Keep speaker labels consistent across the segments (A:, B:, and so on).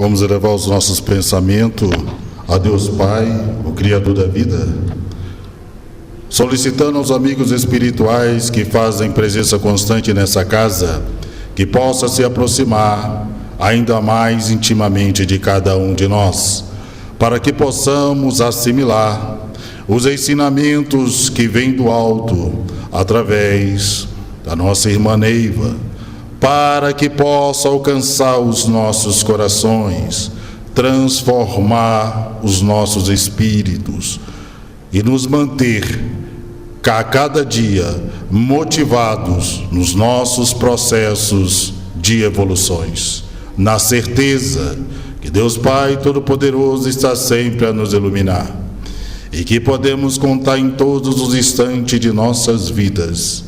A: Vamos elevar os nossos pensamentos a Deus Pai, o Criador da vida, solicitando aos amigos espirituais que fazem presença constante nessa casa, que possa se aproximar ainda mais intimamente de cada um de nós, para que possamos assimilar os ensinamentos que vêm do alto, através da nossa irmã Neiva, para que possa alcançar os nossos corações, transformar os nossos espíritos e nos manter a cada dia motivados nos nossos processos de evoluções, na certeza que Deus Pai Todo-Poderoso está sempre a nos iluminar e que podemos contar em todos os instantes de nossas vidas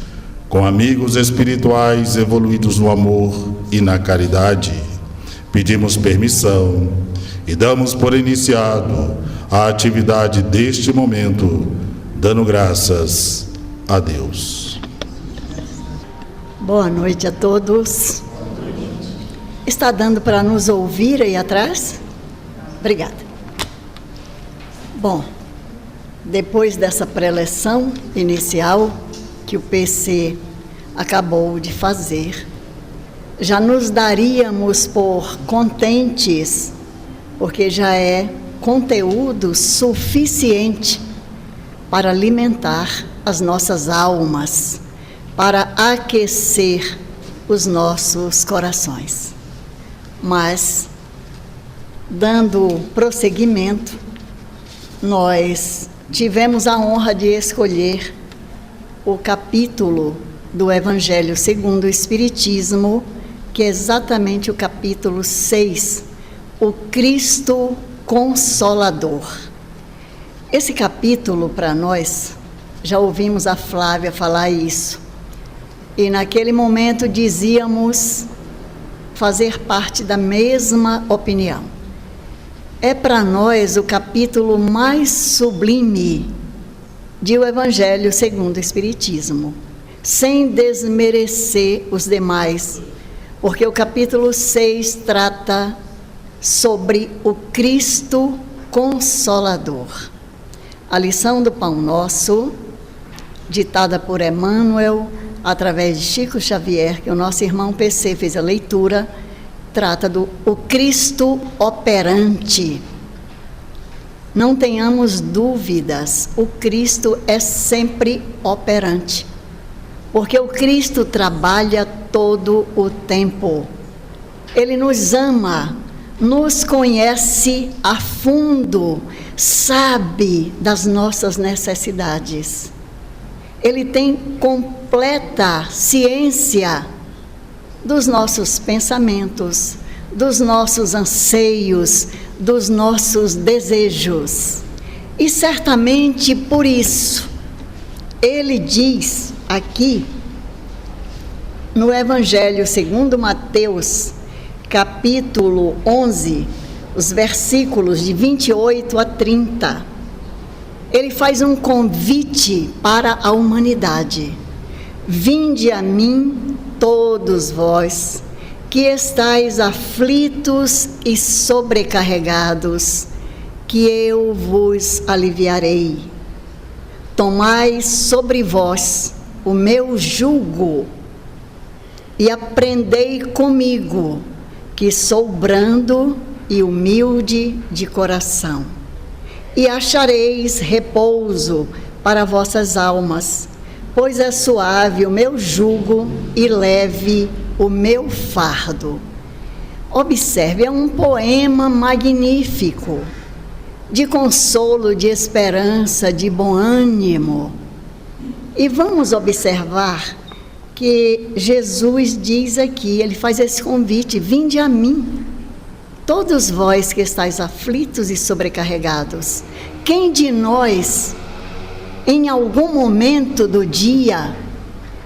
A: com amigos espirituais evoluídos no amor e na caridade. Pedimos permissão e damos por iniciado a atividade deste momento, dando graças a Deus.
B: Boa noite a todos. Está dando para nos ouvir aí atrás? Obrigada. Bom, depois dessa preleção inicial que o PC acabou de fazer, já nos daríamos por contentes, porque já é conteúdo suficiente para alimentar as nossas almas, para aquecer os nossos corações. Mas, dando prosseguimento, nós tivemos a honra de escolher o capítulo do Evangelho segundo o Espiritismo, que é exatamente o capítulo 6, o Cristo Consolador. Esse capítulo, para nós, já ouvimos a Flávia falar isso, e naquele momento dizíamos fazer parte da mesma opinião. É para nós o capítulo mais sublime de o Evangelho segundo o Espiritismo, sem desmerecer os demais, porque o capítulo 6 trata sobre o Cristo Consolador. A lição do Pão Nosso, ditada por Emmanuel, através de Chico Xavier, que o nosso irmão PC fez a leitura, trata do o Cristo operante. Não tenhamos dúvidas, o Cristo é sempre operante, porque o Cristo trabalha todo o tempo. Ele nos ama, nos conhece a fundo, sabe das nossas necessidades. Ele tem completa ciência dos nossos pensamentos, dos nossos anseios, dos nossos desejos. E certamente por isso, ele diz aqui, no Evangelho segundo Mateus, capítulo 11, os versículos de 28 a 30, ele faz um convite para a humanidade. Vinde a mim, todos vós, que estáis aflitos e sobrecarregados, que eu vos aliviarei. Tomai sobre vós o meu jugo e aprendei comigo, que sou brando e humilde de coração, e achareis repouso para vossas almas, pois é suave o meu jugo e leve o meu fardo. Observe, é um poema magnífico, de consolo, de esperança, de bom ânimo. E vamos observar que Jesus diz aqui, ele faz esse convite: vinde a mim, todos vós que estáis aflitos e sobrecarregados. Quem de nós, em algum momento do dia,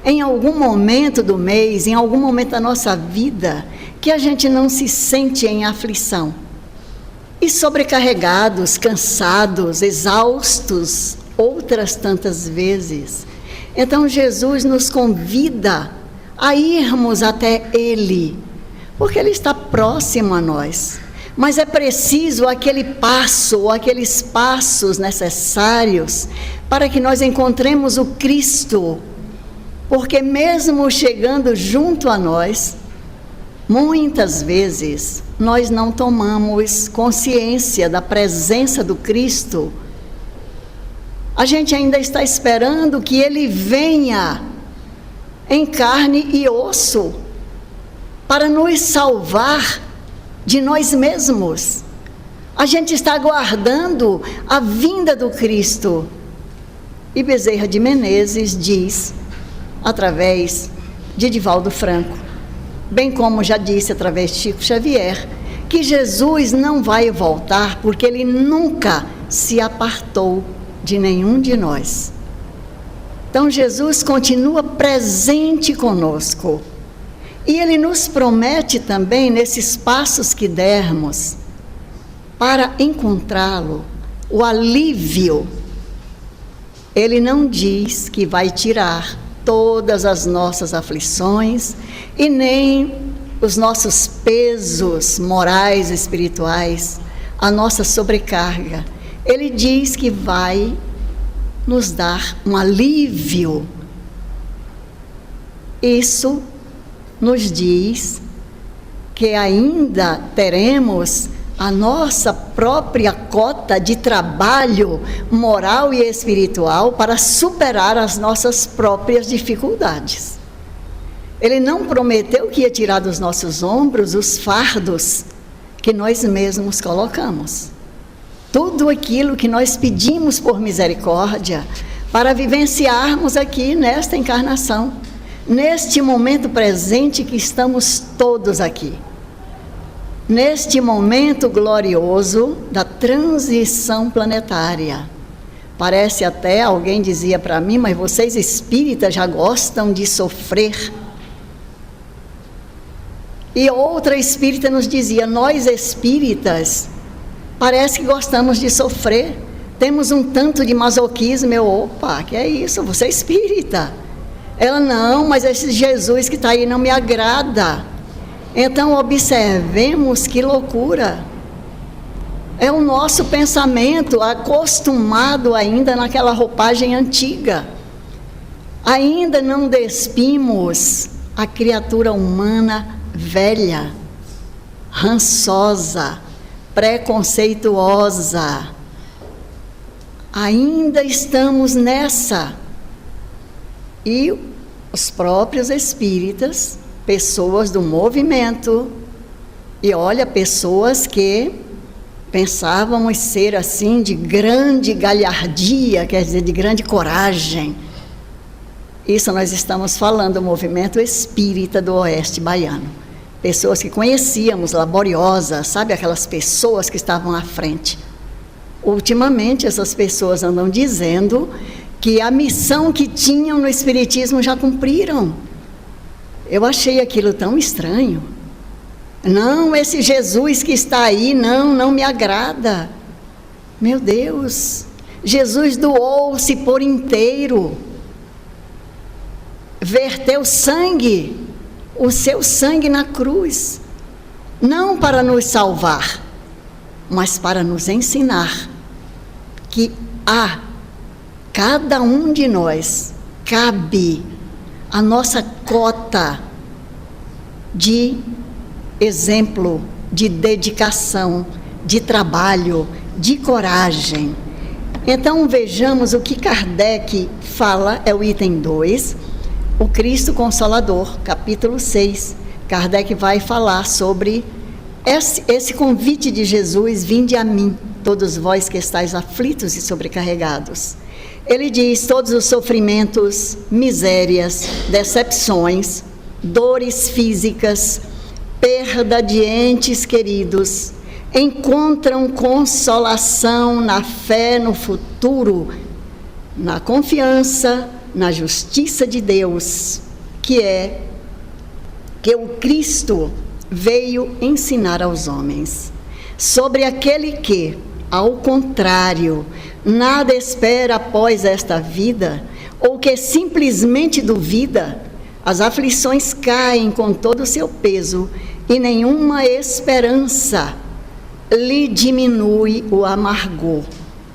B: em algum momento do mês, em algum momento da nossa vida, que a gente não se sente em aflição? E sobrecarregados, cansados, exaustos, outras tantas vezes. Então Jesus nos convida a irmos até Ele, porque Ele está próximo a nós. Mas é preciso aquele passo, ou aqueles passos necessários para que nós encontremos o Cristo. Porque mesmo chegando junto a nós, muitas vezes nós não tomamos consciência da presença do Cristo. A gente ainda está esperando que Ele venha em carne e osso para nos salvar de nós mesmos. A gente está aguardando a vinda do Cristo. E Bezerra de Menezes diz, através de Divaldo Franco, bem como já disse através de Chico Xavier, que Jesus não vai voltar porque Ele nunca se apartou de nenhum de nós. Então Jesus continua presente conosco. E Ele nos promete também, nesses passos que dermos, para encontrá-lo, o alívio. Ele não diz que vai tirar todas as nossas aflições e nem os nossos pesos morais e espirituais, a nossa sobrecarga. Ele diz que vai nos dar um alívio. Isso nos diz que ainda teremos a nossa própria cota de trabalho moral e espiritual para superar as nossas próprias dificuldades. Ele não prometeu que ia tirar dos nossos ombros os fardos que nós mesmos colocamos. Tudo aquilo que nós pedimos por misericórdia para vivenciarmos aqui nesta encarnação, neste momento presente que estamos todos aqui. Neste momento glorioso da transição planetária. Parece até, alguém dizia para mim, mas vocês espíritas já gostam de sofrer. E outra espírita nos dizia, nós espíritas, parece que gostamos de sofrer. Temos um tanto de masoquismo. Eu, opa, que é isso? Você é espírita. Ela, não, mas esse Jesus que está aí não me agrada. Então observemos que loucura. É o nosso pensamento acostumado ainda naquela roupagem antiga. Ainda não despimos a criatura humana velha, rançosa, preconceituosa. Ainda estamos nessa. E os próprios espíritas, pessoas do movimento, e olha, pessoas que pensávamos ser assim de grande galhardia, quer dizer, de grande coragem. Isso nós estamos falando do movimento espírita do Oeste Baiano. Pessoas que conhecíamos, laboriosas, sabe, aquelas pessoas que estavam à frente. Ultimamente essas pessoas andam dizendo que a missão que tinham no Espiritismo já cumpriram. Eu achei aquilo tão estranho. Não, esse Jesus que está aí, não me agrada. Meu Deus, Jesus doou-se por inteiro. Verteu sangue, o seu sangue na cruz. Não para nos salvar, mas para nos ensinar que a cada um de nós cabe a nossa cota de exemplo, de dedicação, de trabalho, de coragem. Então vejamos o que Kardec fala, é o item 2, o Cristo Consolador, capítulo 6. Kardec vai falar sobre esse convite de Jesus, vinde a mim, todos vós que estáis aflitos e sobrecarregados. Ele diz, todos os sofrimentos, misérias, decepções, dores físicas, perda de entes queridos, encontram consolação na fé no futuro, na confiança, na justiça de Deus, que é que o Cristo veio ensinar aos homens, sobre aquele que, ao contrário, nada espera após esta vida, ou que simplesmente duvida, as aflições caem com todo o seu peso e nenhuma esperança lhe diminui o amargor.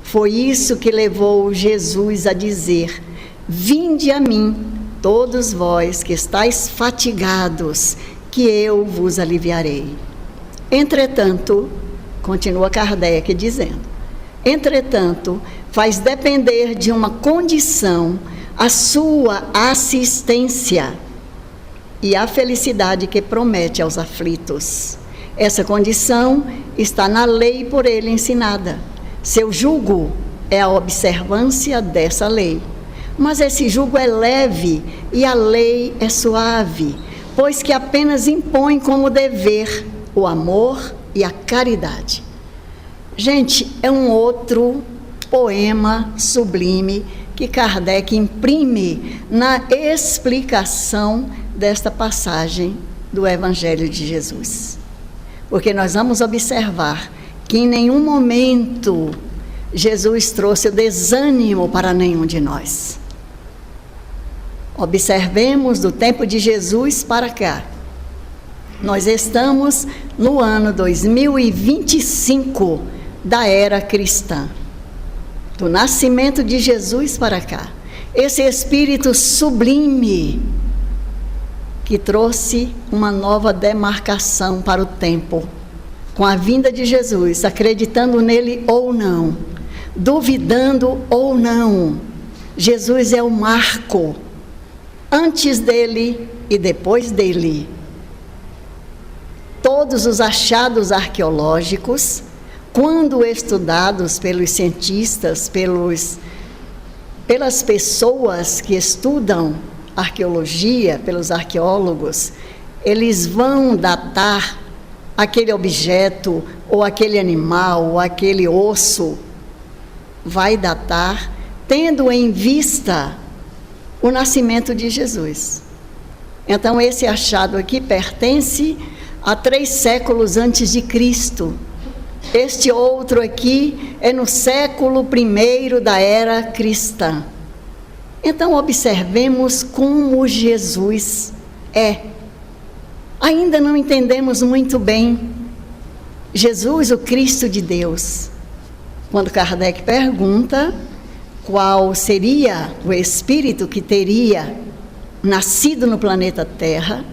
B: Foi isso que levou Jesus a dizer: vinde a mim, todos vós que estáis fatigados, que eu vos aliviarei. Entretanto, continua Kardec dizendo, entretanto, faz depender de uma condição a sua assistência e a felicidade que promete aos aflitos. Essa condição está na lei por ele ensinada. Seu jugo é a observância dessa lei. Mas esse jugo é leve e a lei é suave, pois que apenas impõe como dever o amor e a caridade. Gente, é um outro poema sublime que Kardec imprime na explicação desta passagem do Evangelho de Jesus. Porque nós vamos observar que em nenhum momento Jesus trouxe o desânimo para nenhum de nós. Observemos do tempo de Jesus para cá. Nós estamos no ano 2025 da era cristã. Do nascimento de Jesus para cá. Esse espírito sublime que trouxe uma nova demarcação para o tempo. Com a vinda de Jesus, acreditando nele ou não, duvidando ou não, Jesus é o marco, antes dele e depois dele. Todos os achados arqueológicos, quando estudados pelos cientistas, pelas pessoas que estudam arqueologia, pelos arqueólogos, eles vão datar aquele objeto, ou aquele animal, ou aquele osso, vai datar, tendo em vista o nascimento de Jesus. Então, esse achado aqui pertence a 3 séculos antes de Cristo. Este outro aqui é no século I da era cristã. Então, observemos como Jesus é. Ainda não entendemos muito bem Jesus, o Cristo de Deus. Quando Kardec pergunta qual seria o espírito que teria nascido no planeta Terra,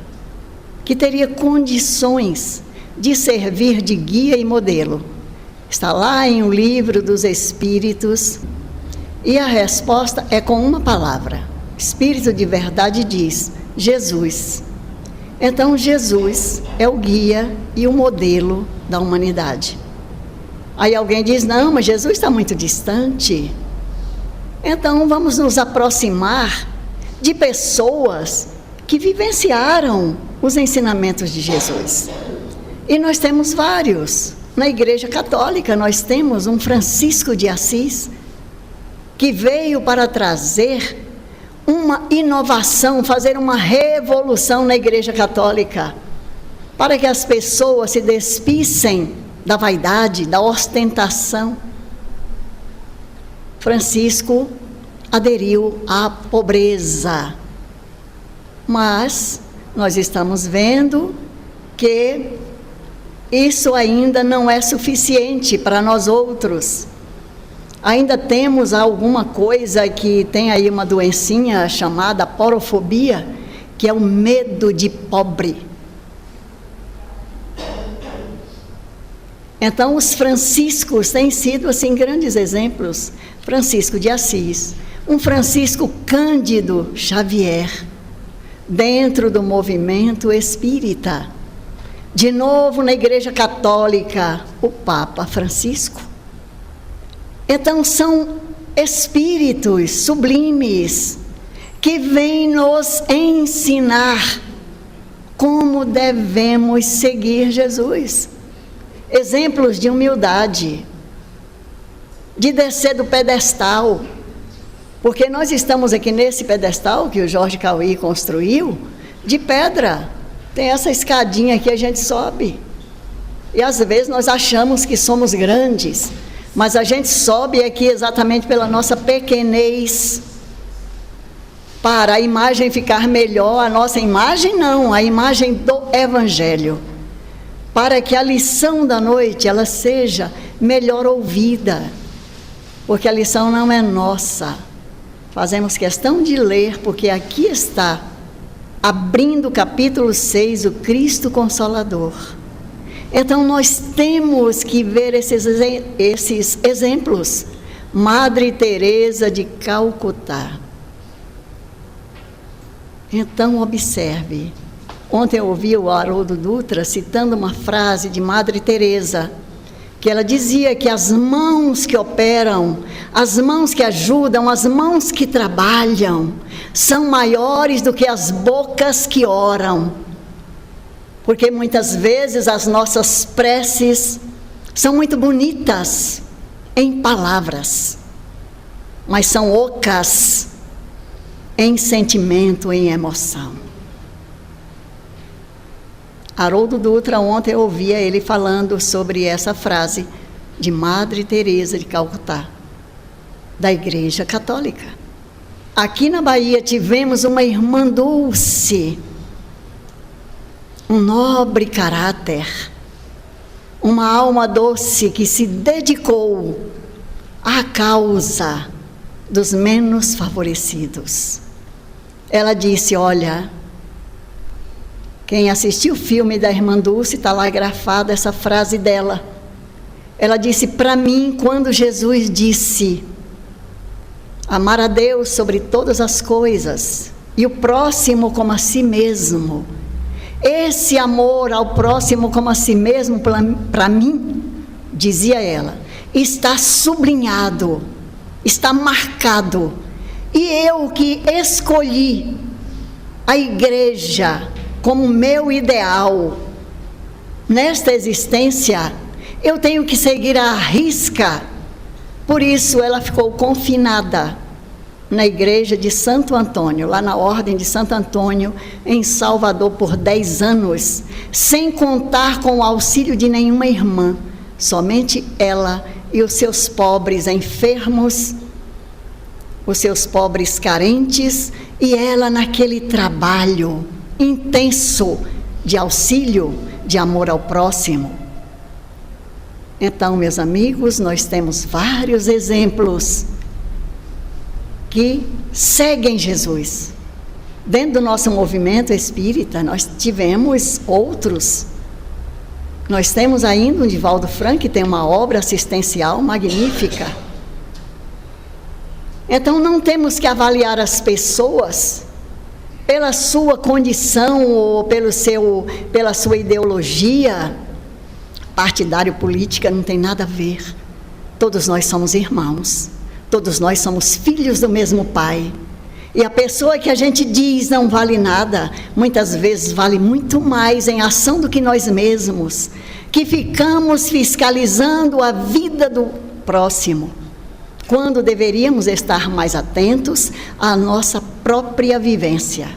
B: que teria condições de servir de guia e modelo. Está lá em O Livro dos Espíritos, e a resposta é com uma palavra. Espírito de verdade diz: Jesus. Então, Jesus é o guia e o modelo da humanidade. Aí alguém diz: não, mas Jesus está muito distante. Então, vamos nos aproximar de pessoas que vivenciaram os ensinamentos de Jesus. E nós temos vários. Na Igreja Católica, nós temos um Francisco de Assis, que veio para trazer uma inovação, fazer uma revolução na Igreja Católica, para que as pessoas se despissem da vaidade, da ostentação. Francisco aderiu à pobreza, mas nós estamos vendo que isso ainda não é suficiente para nós outros. Ainda temos alguma coisa que tem aí uma doencinha chamada porofobia, que é o medo de pobre. Então, os franciscos têm sido, assim, grandes exemplos. Francisco de Assis, um Francisco Cândido Xavier, dentro do movimento espírita. De novo, na Igreja Católica, o Papa Francisco. Então, são espíritos sublimes que vêm nos ensinar como devemos seguir Jesus. Exemplos de humildade, de descer do pedestal, porque nós estamos aqui nesse pedestal que o Jorge Cauí construiu, de pedra. Tem essa escadinha aqui, a gente sobe. E às vezes nós achamos que somos grandes, mas a gente sobe aqui exatamente pela nossa pequenez, para a imagem ficar melhor. A nossa imagem não, a imagem do Evangelho. para que a lição da noite ela seja melhor ouvida, porque a lição não é nossa. Fazemos questão de ler, porque aqui está, abrindo o capítulo 6, o Cristo Consolador. Então nós temos que ver esses exemplos. Madre Teresa de Calcutá. Então observe. Ontem eu ouvi o Haroldo Dutra citando uma frase de Madre Teresa, que ela dizia que as mãos que operam, as mãos que ajudam, as mãos que trabalham, são maiores do que as bocas que oram. Porque muitas vezes as nossas preces são muito bonitas em palavras, mas são ocas em sentimento, em emoção. Haroldo Dutra, ontem eu ouvia ele falando sobre essa frase de Madre Teresa de Calcutá, da Igreja Católica. Aqui na Bahia tivemos uma irmã Dulce, um nobre caráter, uma alma doce que se dedicou à causa dos menos favorecidos. Ela disse, olha, quem assistiu o filme da irmã Dulce, está lá grafada essa frase dela. Ela disse, para mim, quando Jesus disse, amar a Deus sobre todas as coisas, e o próximo como a si mesmo, esse amor ao próximo como a si mesmo, para mim, dizia ela, está sublinhado, está marcado, e eu que escolhi a igreja como meu ideal nesta existência, eu tenho que seguir à risca. Por isso ela ficou confinada na igreja de Santo Antônio, lá na Ordem de Santo Antônio, em Salvador, por 10 anos, sem contar com o auxílio de nenhuma irmã, somente ela e os seus pobres enfermos, os seus pobres carentes, e ela naquele trabalho intenso de auxílio, de amor ao próximo. Então, meus amigos, nós temos vários exemplos que seguem Jesus. Dentro do nosso movimento espírita, nós tivemos outros. Nós temos ainda o Divaldo Franco, que tem uma obra assistencial magnífica. Então, não temos que avaliar as pessoas pela sua condição ou pela sua ideologia partidário-política, não tem nada a ver. Todos nós somos irmãos, todos nós somos filhos do mesmo Pai. E a pessoa que a gente diz não vale nada, muitas vezes vale muito mais em ação do que nós mesmos, que ficamos fiscalizando a vida do próximo, quando deveríamos estar mais atentos à nossa própria vivência.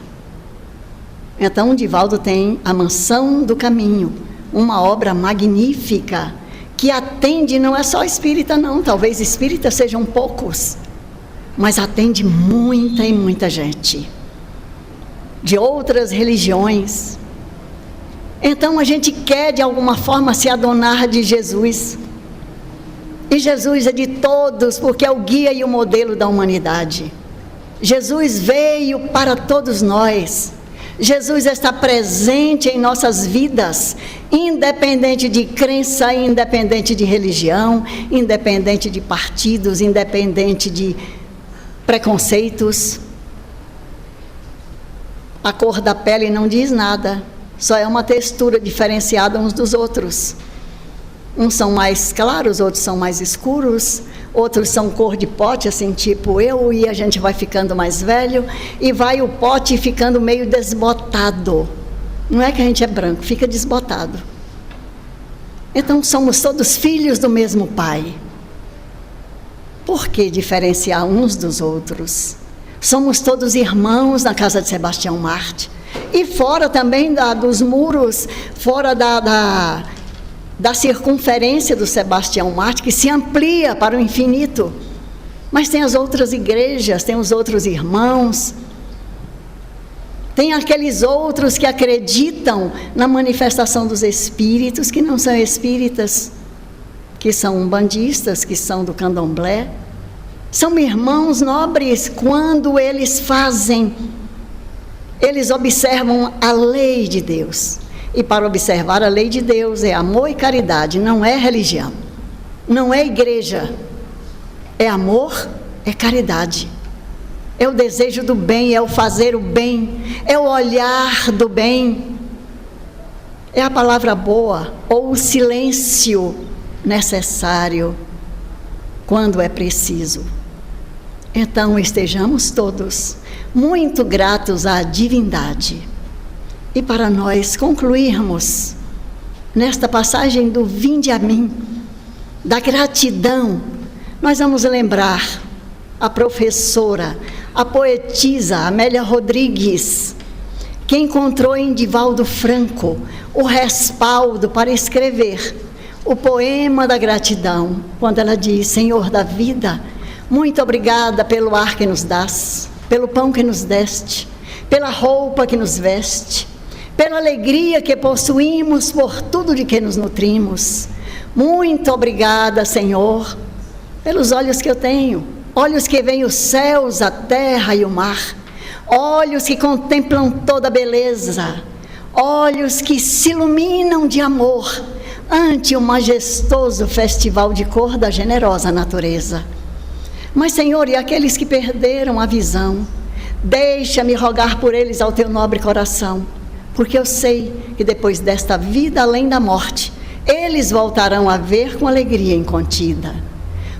B: Então, o Divaldo tem A Mansão do Caminho, uma obra magnífica, que atende, não é só espírita não, talvez espíritas sejam poucos, mas atende muita e muita gente, de outras religiões. Então, a gente quer, de alguma forma, se adonar de Jesus. E Jesus é de todos, porque é o guia e o modelo da humanidade. Jesus veio para todos nós. Jesus está presente em nossas vidas, independente de crença, independente de religião, independente de partidos, independente de preconceitos. A cor da pele não diz nada, só é uma textura diferenciada uns dos outros. Uns são mais claros, outros são mais escuros, outros são cor de pote, assim, tipo eu, e a gente vai ficando mais velho, e vai o pote ficando meio desbotado. Não é que a gente é branco, fica desbotado. Então, somos todos filhos do mesmo Pai. Por que diferenciar uns dos outros? Somos todos irmãos na casa de Sebastião Marte. E fora também dos muros, fora da circunferência do Sebastião Marte, que se amplia para o infinito. Mas tem as outras igrejas, tem os outros irmãos. Tem aqueles outros que acreditam na manifestação dos espíritos, que não são espíritas, que são umbandistas, que são do candomblé. São irmãos nobres. Quando eles fazem, eles observam a lei de Deus. E para observar a lei de Deus é amor e caridade, não é religião, não é igreja. É amor, é caridade. É o desejo do bem, é o fazer o bem, é o olhar do bem, é a palavra boa ou o silêncio necessário quando é preciso. Então estejamos todos muito gratos à divindade. E para nós concluirmos nesta passagem do Vinde a mim, da gratidão, nós vamos lembrar a professora, a poetisa Amélia Rodrigues, que encontrou em Divaldo Franco o respaldo para escrever o poema da gratidão, quando ela diz: Senhor da vida, muito obrigada pelo ar que nos dás, pelo pão que nos deste, pela roupa que nos veste, pela alegria que possuímos, por tudo de que nos nutrimos. Muito obrigada, Senhor, pelos olhos que eu tenho, olhos que veem os céus, a terra e o mar, olhos que contemplam toda a beleza, olhos que se iluminam de amor ante o majestoso festival de cor da generosa natureza. Mas, Senhor, e aqueles que perderam a visão, deixa-me rogar por eles ao teu nobre coração, porque eu sei que depois desta vida além da morte, eles voltarão a ver com alegria incontida.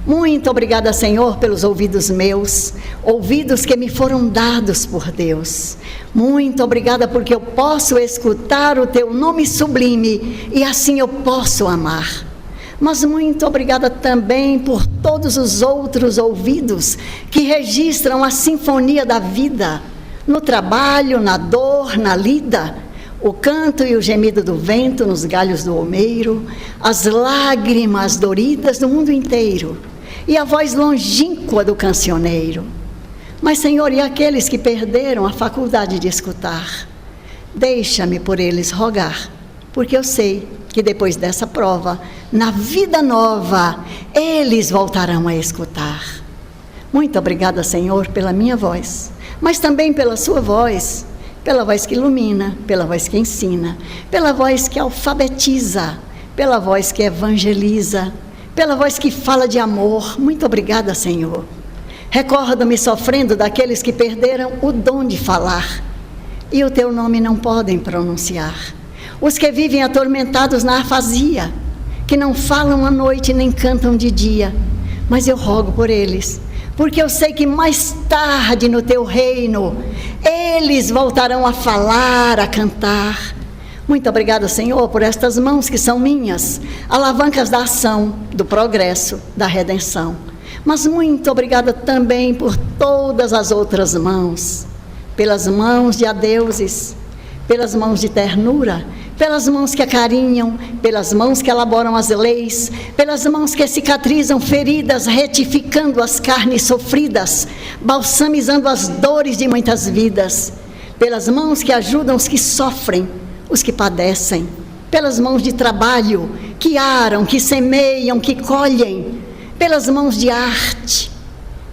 B: Muito obrigada, Senhor, pelos ouvidos meus, ouvidos que me foram dados por Deus. Muito obrigada porque eu posso escutar o teu nome sublime e assim eu posso amar. Mas muito obrigada também por todos os outros ouvidos que registram a sinfonia da vida, no trabalho, na dor, na lida, o canto e o gemido do vento nos galhos do almeiro, as lágrimas doridas do mundo inteiro e a voz longínqua do cancioneiro. Mas, Senhor, e aqueles que perderam a faculdade de escutar? Deixa-me por eles rogar, porque eu sei que depois dessa prova, na vida nova, eles voltarão a escutar. Muito obrigada, Senhor, pela minha voz, mas também pela sua voz, pela voz que ilumina, pela voz que ensina, pela voz que alfabetiza, pela voz que evangeliza, pela voz que fala de amor. Muito obrigada, Senhor. Recorda-me sofrendo daqueles que perderam o dom de falar e o teu nome não podem pronunciar. Os que vivem atormentados na afasia, que não falam à noite nem cantam de dia. Mas eu rogo por eles, porque eu sei que mais tarde no teu reino, eles voltarão a falar, a cantar. Muito obrigada, Senhor, por estas mãos que são minhas, alavancas da ação, do progresso, da redenção. Mas muito obrigada também por todas as outras mãos, pelas mãos de adeuses, pelas mãos de ternura, pelas mãos que acarinham, pelas mãos que elaboram as leis, pelas mãos que cicatrizam feridas, retificando as carnes sofridas, balsamizando as dores de muitas vidas, pelas mãos que ajudam os que sofrem, os que padecem, pelas mãos de trabalho, que aram, que semeiam, que colhem, pelas mãos de arte,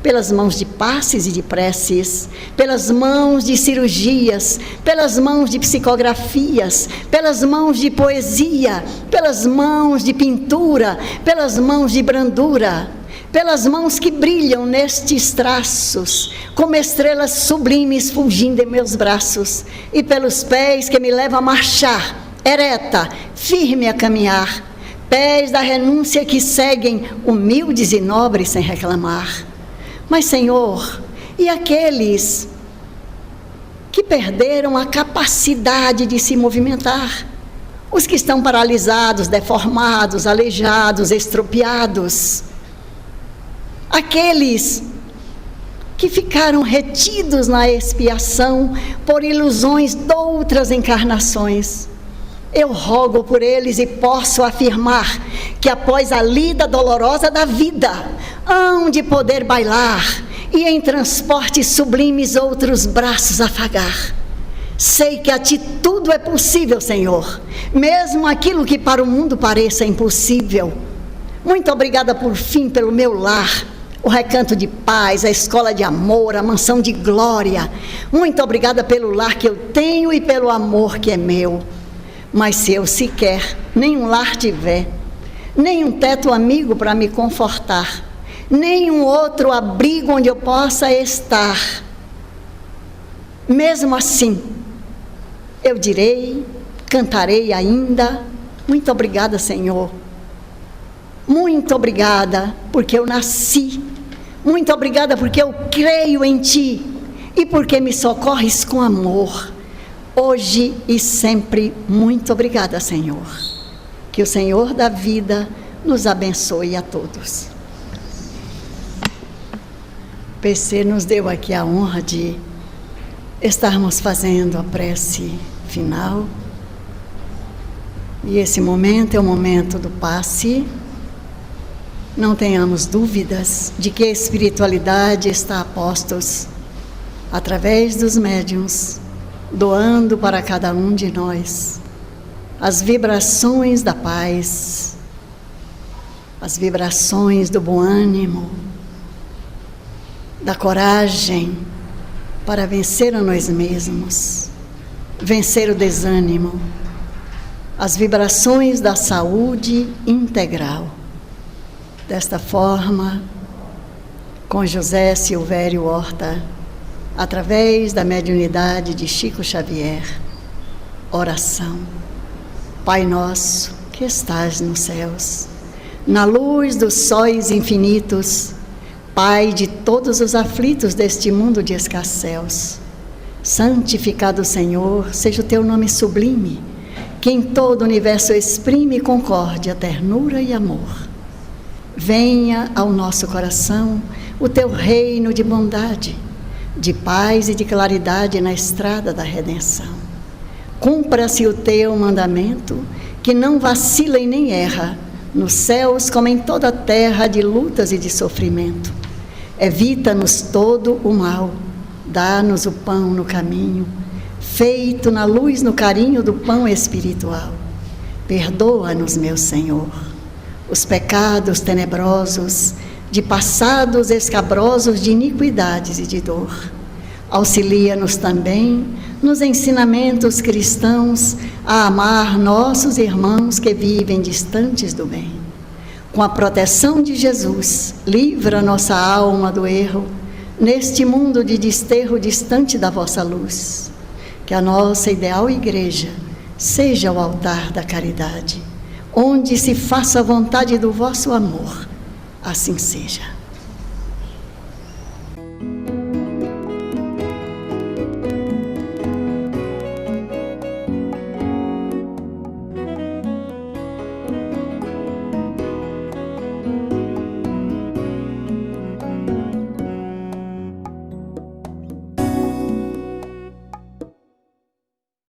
B: pelas mãos de passes e de preces, pelas mãos de cirurgias, pelas mãos de psicografias, pelas mãos de poesia, pelas mãos de pintura, pelas mãos de brandura, pelas mãos que brilham nestes traços, como estrelas sublimes fulgindo em meus braços, e pelos pés que me levam a marchar, ereta, firme a caminhar, pés da renúncia que seguem, humildes e nobres sem reclamar. Mas, Senhor, e aqueles que perderam a capacidade de se movimentar? Os que estão paralisados, deformados, aleijados, estropiados? Aqueles que ficaram retidos na expiação por ilusões de outras encarnações? Eu rogo por eles e posso afirmar que após a lida dolorosa da vida, hão de poder bailar e em transportes sublimes outros braços afagar. Sei que a Ti tudo é possível, Senhor, mesmo aquilo que para o mundo pareça impossível. Muito obrigada por fim pelo meu lar, o recanto de paz, a escola de amor, a mansão de glória. Muito obrigada pelo lar que eu tenho e pelo amor que é meu. Mas se eu sequer nenhum lar tiver, nem um teto amigo para me confortar, nenhum outro abrigo onde eu possa estar, mesmo assim, eu direi, cantarei ainda, muito obrigada, Senhor. Muito obrigada porque eu nasci. Muito obrigada porque eu creio em Ti e porque me socorres com amor. Hoje e sempre, muito obrigada, Senhor. Que o Senhor da vida nos abençoe a todos. O PC nos deu aqui a honra de estarmos fazendo a prece final. E esse momento é o momento do passe. Não tenhamos dúvidas de que a espiritualidade está a postos, através dos médiuns, doando para cada um de nós as vibrações da paz, as vibrações do bom ânimo, da coragem para vencer a nós mesmos, vencer o desânimo, as vibrações da saúde integral. Desta forma, com José Silvério Horta, através da mediunidade de Chico Xavier, oração. Pai nosso, que estás nos céus, na luz dos sóis infinitos, Pai de todos os aflitos deste mundo de escasséus, santificado Senhor, seja o teu nome sublime, que em todo o universo exprime concórdia, ternura e amor. Venha ao nosso coração o teu reino de bondade, de paz e de claridade na estrada da redenção. Cumpra-se o teu mandamento, que não vacila e nem erra, nos céus como em toda a terra de lutas e de sofrimento. Evita-nos todo o mal, dá-nos o pão no caminho, feito na luz, no carinho do pão espiritual. Perdoa-nos, meu Senhor, os pecados tenebrosos, de passados escabrosos de iniquidades e de dor. Auxilia-nos também nos ensinamentos cristãos a amar nossos irmãos que vivem distantes do bem. Com a proteção de Jesus, livra nossa alma do erro, neste mundo de desterro distante da vossa luz. Que a nossa ideal igreja seja o altar da caridade, onde se faça a vontade do vosso amor. Assim seja.